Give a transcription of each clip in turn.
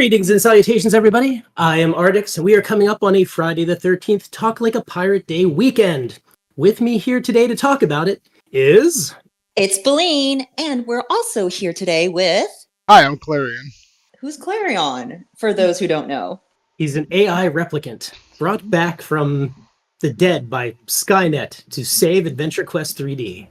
Greetings and salutations, everybody. I am Artix, and we are coming up on a Friday the 13th Talk Like a Pirate Day weekend. With me here today to talk about it is... It's Beline, and we're also here today with... Hi, I'm Clarion. Who's Clarion, for those who don't know? He's an AI replicant, brought back from the dead by Skynet to save AdventureQuest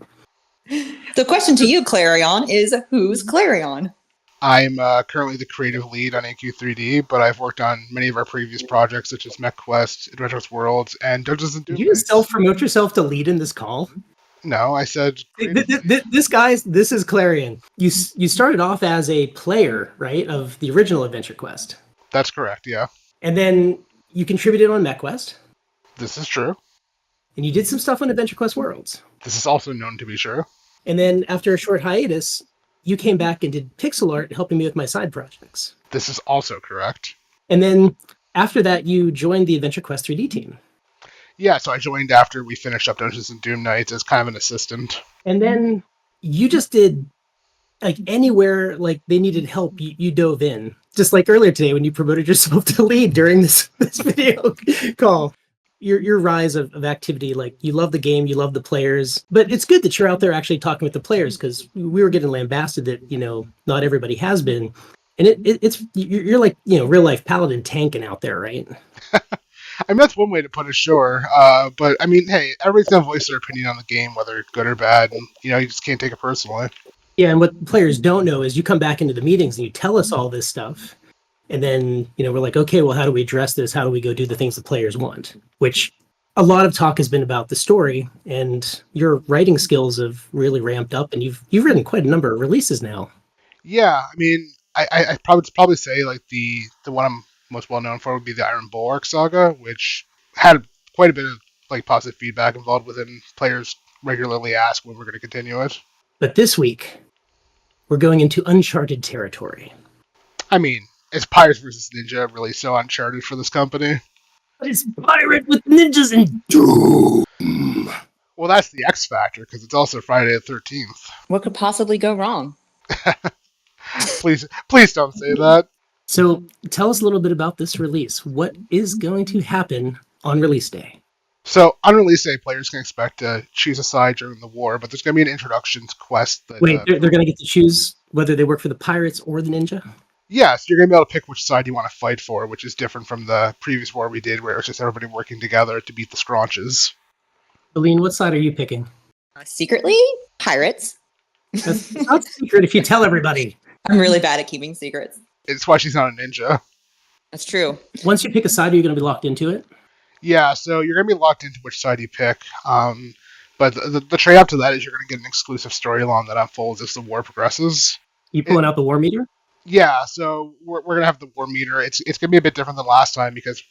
3D. The question to you, Clarion, is who's Clarion? I'm currently the creative lead on AQ3D, but I've worked on many of our previous projects, such as MechQuest, AdventureQuest Worlds, and Dungeons & Doom. Did you just self-promote yourself to lead in this call? No, I said... This is Clarion. You started off as a player, right, of the original AdventureQuest. That's correct, yeah. And then you contributed on MechQuest. This is true. And you did some stuff on AdventureQuest Worlds. This is also known to be true. And then after a short hiatus, you came back and did pixel art, helping me with my side projects. This is also correct. And then after that, you joined the AdventureQuest 3D team. Yeah, so I joined after we finished up Dungeons & Doom Nights as kind of an assistant. And then you just did, like, anywhere like they needed help, you dove in. Just like earlier today when you promoted yourself to lead during this video call. Your rise of activity, like, you love the game, you love the players, but it's good that you're out there actually talking with the players, because we were getting lambasted that, not everybody has been. And you're like, real life paladin tanking out there, right? I mean, that's one way to put it, sure. But I mean, hey, everybody's gonna voice their opinion on the game, whether good or bad, and you just can't take it personally. Yeah, and what players don't know is you come back into the meetings and you tell us all this stuff. And then, we're like, okay, well, how do we address this? How do we go do the things the players want? Which a lot of talk has been about the story, and your writing skills have really ramped up, and you've written quite a number of releases now. Yeah, I mean, I probably say like the one I'm most well known for would be the Iron Bulwark saga, which had quite a bit of like positive feedback involved within. Players regularly ask when we're going to continue it. But this week, we're going into uncharted territory. I mean, is Pirates vs. Ninja really so uncharted for this company? But it's pirate with ninjas and doom. Well, that's the X factor, because it's also Friday the 13th. What could possibly go wrong? Please don't say that. So tell us a little bit about this release. What is going to happen on release day? So on release day, players can expect to choose a side during the war, but there's going to be an introductions quest. Wait, they're going to get to choose whether they work for the pirates or the ninja? Yeah, so you're going to be able to pick which side you want to fight for, which is different from the previous war we did, where it was just everybody working together to beat the Scraunches. Aline, what side are you picking? Secretly, pirates. That's not secret if you tell everybody. I'm really bad at keeping secrets. It's why she's not a ninja. That's true. Once you pick a side, are you going to be locked into it? Yeah, so you're going to be locked into which side you pick. But the trade-off to that is you're going to get an exclusive storyline that unfolds as the war progresses. You pulling out the war meter? Yeah, so we're going to have the war meter. It's going to be a bit different than last time because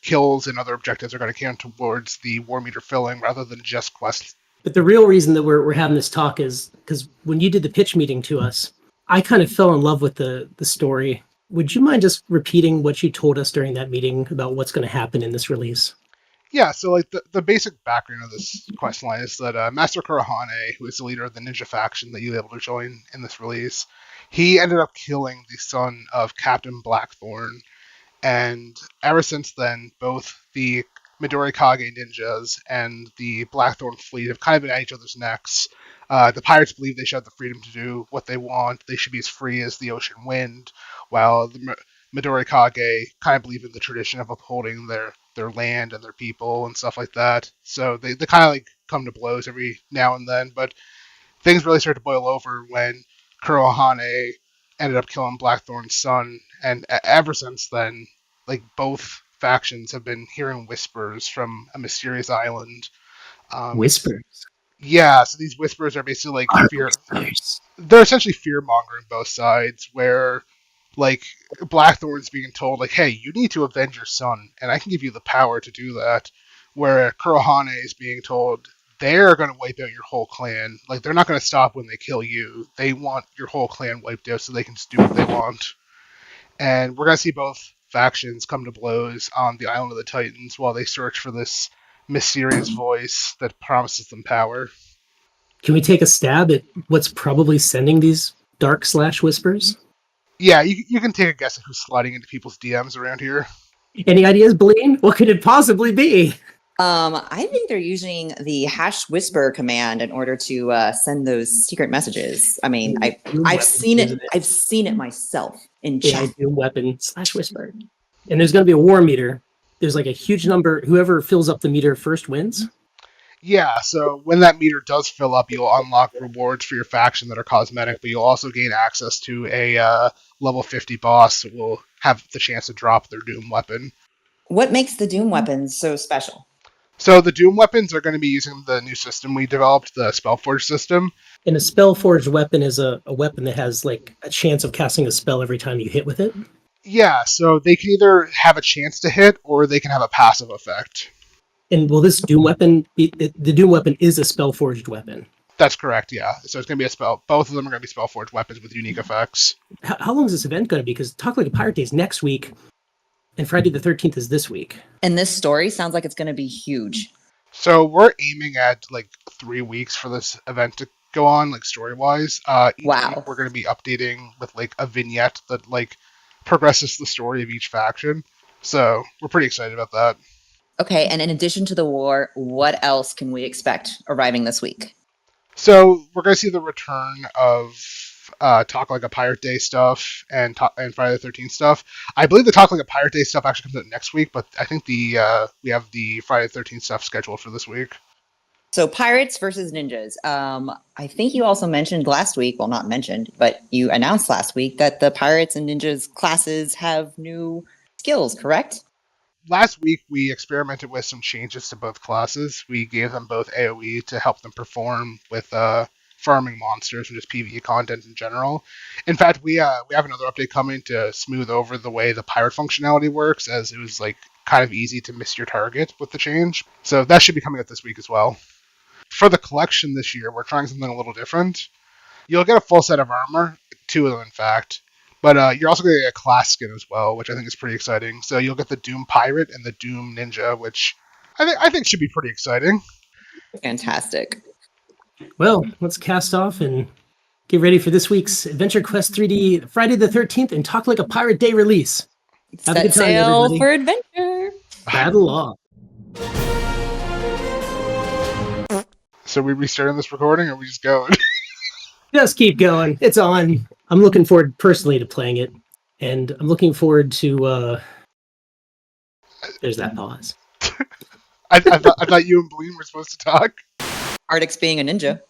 kills and other objectives are going to count towards the war meter filling rather than just quests. But the real reason that we're having this talk is because when you did the pitch meeting to us, I kind of fell in love with the story. Would you mind just repeating what you told us during that meeting about what's going to happen in this release? Yeah, so like the basic background of this quest line is that Master Kurohane, who is the leader of the ninja faction that you'll be able to join in this release, he ended up killing the son of Captain Blackthorn. And ever since then, both the Midori Kage ninjas and the Blackthorn fleet have kind of been at each other's necks. The pirates believe they should have the freedom to do what they want. They should be as free as the ocean wind, while the Midori Kage kind of believe in the tradition of upholding their land and their people and stuff like that. So they kind of like come to blows every now and then, but things really start to boil over when Kurohane ended up killing Blackthorn's son, and ever since then, like, both factions have been hearing whispers from a mysterious island. Whispers? Yeah, so these whispers are basically like fear. They're essentially fear-mongering both sides, where like Blackthorn's being told like, hey, you need to avenge your son, and I can give you the power to do that. Where Kurohane is being told they're going to wipe out your whole clan. Like, they're not going to stop when they kill you. They want your whole clan wiped out so they can just do what they want. And we're going to see both factions come to blows on the Island of the Titans while they search for this mysterious voice that promises them power. Can we take a stab at what's probably sending these dark / whispers? Yeah, you can take a guess at who's sliding into people's DMs around here. Any ideas, Bleen? What could it possibly be? I think they're using the #whisper command in order to send those secret messages. I mean, I've seen it. I've seen it myself in Yeah, chat. Doom Weapon / Whisper. And there's going to be a war meter. There's like a huge number. Whoever fills up the meter first wins. Yeah, so when that meter does fill up, you'll unlock rewards for your faction that are cosmetic, but you'll also gain access to a level 50 boss that will have the chance to drop their Doom weapon. What makes the Doom weapons so special? So the Doom weapons are going to be using the new system we developed, the Spellforge system. And a Spellforged weapon is a weapon that has like a chance of casting a spell every time you hit with it. Yeah, so they can either have a chance to hit or they can have a passive effect. And will this Doom weapon be, the Doom weapon is a Spellforged weapon? That's correct, yeah. So it's going to be a spell. Both of them are going to be Spellforged weapons with unique effects. How long is this event going to be? Because Talk Like a Pirate Day is next week, and Friday the 13th is this week. And this story sounds like it's going to be huge. So we're aiming at like 3 weeks for this event to go on, like story-wise. Each Wow. week we're going to be updating with like a vignette that like progresses the story of each faction. So we're pretty excited about that. Okay, and in addition to the war, what else can we expect arriving this week? So we're going to see the return of Talk Like a Pirate Day stuff and Friday the 13th stuff. I believe the Talk Like a Pirate Day stuff actually comes out next week, but I think we have the Friday the 13th stuff scheduled for this week. So pirates versus ninjas. I think you also mentioned last week, well, not mentioned, but you announced last week that the pirates and ninjas classes have new skills, correct? Last week, we experimented with some changes to both classes. We gave them both AoE to help them perform with farming monsters and just PvE content in general. In fact, we have another update coming to smooth over the way the pirate functionality works, as it was like kind of easy to miss your target with the change. So that should be coming out this week as well. For the collection this year, we're trying something a little different. You'll get a full set of armor, 2 of them in fact. But you're also going to get a class skin as well, which I think is pretty exciting. So you'll get the Doom Pirate and the Doom Ninja, which I think should be pretty exciting. Fantastic. Well, let's cast off and get ready for this week's AdventureQuest 3D Friday the 13th and Talk Like a Pirate Day release. Have a Set good time, sail everybody. for adventure. Battle on. So we restarting this recording, or we just going? Just keep going. It's on. I'm looking forward personally to playing it, and I'm looking forward to. There's that pause. I thought you and Bleen were supposed to talk. Artix being a ninja.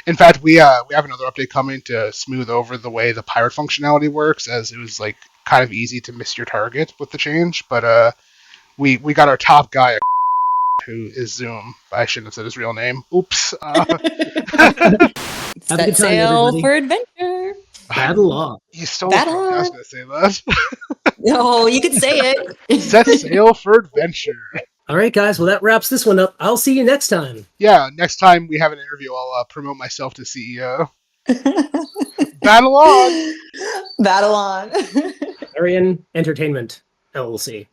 In fact, we have another update coming to smooth over the way the pirate functionality works, as it was like kind of easy to miss your target with the change. But we got our top guy, who is Zoom. I shouldn't have said his real name. Oops. Set sail for adventure. Battle on. You stole it from me. I was going to say that. No, you could say it. Set sail for adventure. All right, guys. Well, that wraps this one up. I'll see you next time. Yeah, next time we have an interview, I'll promote myself to CEO. Battle on! Battle on. Arian Entertainment, LLC.